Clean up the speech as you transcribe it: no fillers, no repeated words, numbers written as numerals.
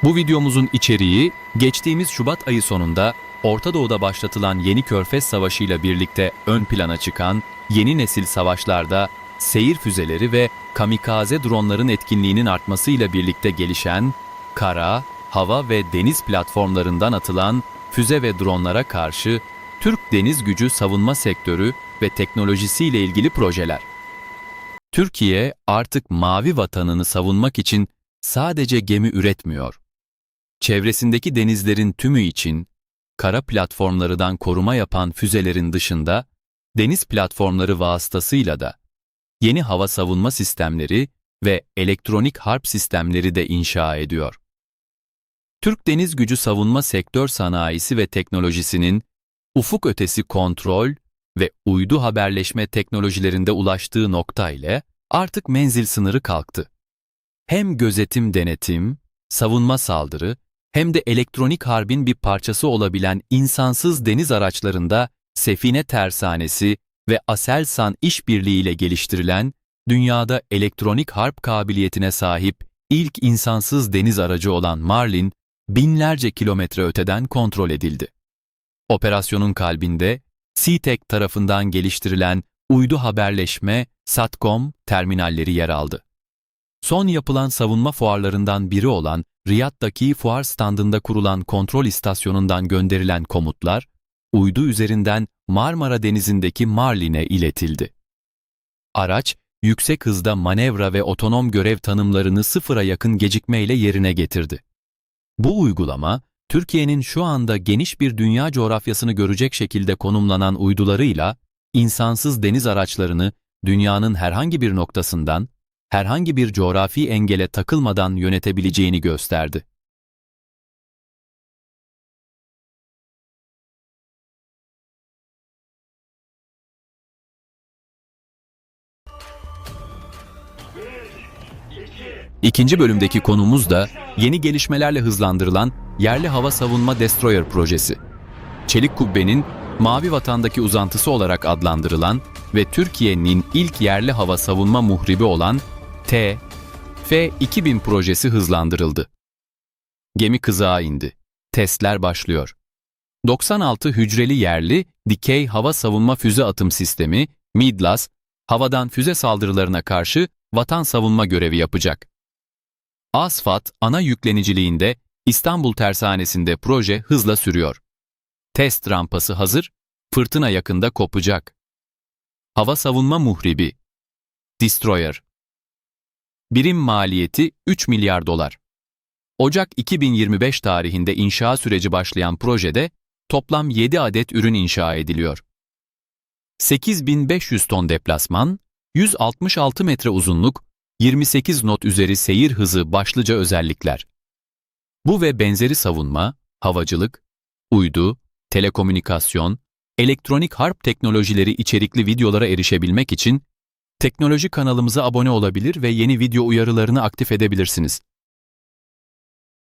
Bu videomuzun içeriği, geçtiğimiz Şubat ayı sonunda Orta Doğu'da başlatılan yeni Körfez Savaşı ile birlikte ön plana çıkan yeni nesil savaşlarda seyir füzeleri ve kamikaze dronların etkinliğinin artmasıyla birlikte gelişen, kara, hava ve deniz platformlarından atılan füze ve dronlara karşı Türk Deniz Gücü savunma sektörü ve teknolojisiyle ilgili projeler. Türkiye artık mavi vatanını savunmak için sadece gemi üretmiyor. Çevresindeki denizlerin tümü için kara platformlarından koruma yapan füzelerin dışında deniz platformları vasıtasıyla da yeni hava savunma sistemleri ve elektronik harp sistemleri de inşa ediyor. Türk Deniz Gücü savunma sektör sanayisi ve teknolojisinin ufuk ötesi kontrol ve uydu haberleşme teknolojilerinde ulaştığı nokta ile artık menzil sınırı kalktı. Hem gözetim denetim, savunma saldırı hem de elektronik harbin bir parçası olabilen insansız deniz araçlarında Sefine Tersanesi ve Aselsan işbirliğiyle geliştirilen, dünyada elektronik harp kabiliyetine sahip ilk insansız deniz aracı olan Marlin, binlerce kilometre öteden kontrol edildi. Operasyonun kalbinde, SeaTech tarafından geliştirilen uydu haberleşme, SATCOM terminalleri yer aldı. Son yapılan savunma fuarlarından biri olan Riyad'daki fuar standında kurulan kontrol istasyonundan gönderilen komutlar, uydu üzerinden Marmara Denizi'ndeki Marlin'e iletildi. Araç, yüksek hızda manevra ve otonom görev tanımlarını sıfıra yakın gecikmeyle yerine getirdi. Bu uygulama, Türkiye'nin şu anda geniş bir dünya coğrafyasını görecek şekilde konumlanan uydularıyla, insansız deniz araçlarını dünyanın herhangi bir noktasından, herhangi bir coğrafi engele takılmadan yönetebileceğini gösterdi. İkinci bölümdeki konumuz da yeni gelişmelerle hızlandırılan Yerli Hava Savunma Destroyer projesi. Çelik Kubbe'nin Mavi Vatan'daki uzantısı olarak adlandırılan ve Türkiye'nin ilk yerli hava savunma muhribi olan TF-2000 projesi hızlandırıldı. Gemi kızağa indi. Testler başlıyor. 96 hücreli yerli dikey hava savunma füze atım sistemi MIDLAS, havadan füze saldırılarına karşı vatan savunma görevi yapacak. ASFAT ana yükleniciliğinde İstanbul Tersanesi'nde proje hızla sürüyor. Test rampası hazır, fırtına yakında kopacak. Hava savunma muhribi Destroyer. Birim maliyeti 3 milyar dolar. Ocak 2025 tarihinde inşa süreci başlayan projede toplam 7 adet ürün inşa ediliyor. 8500 ton deplasman, 166 metre uzunluk, 28 knot üzeri seyir hızı başlıca özellikler. Bu ve benzeri savunma, havacılık, uydu, telekomünikasyon, elektronik harp teknolojileri içerikli videolara erişebilmek için teknoloji kanalımıza abone olabilir ve yeni video uyarılarını aktif edebilirsiniz.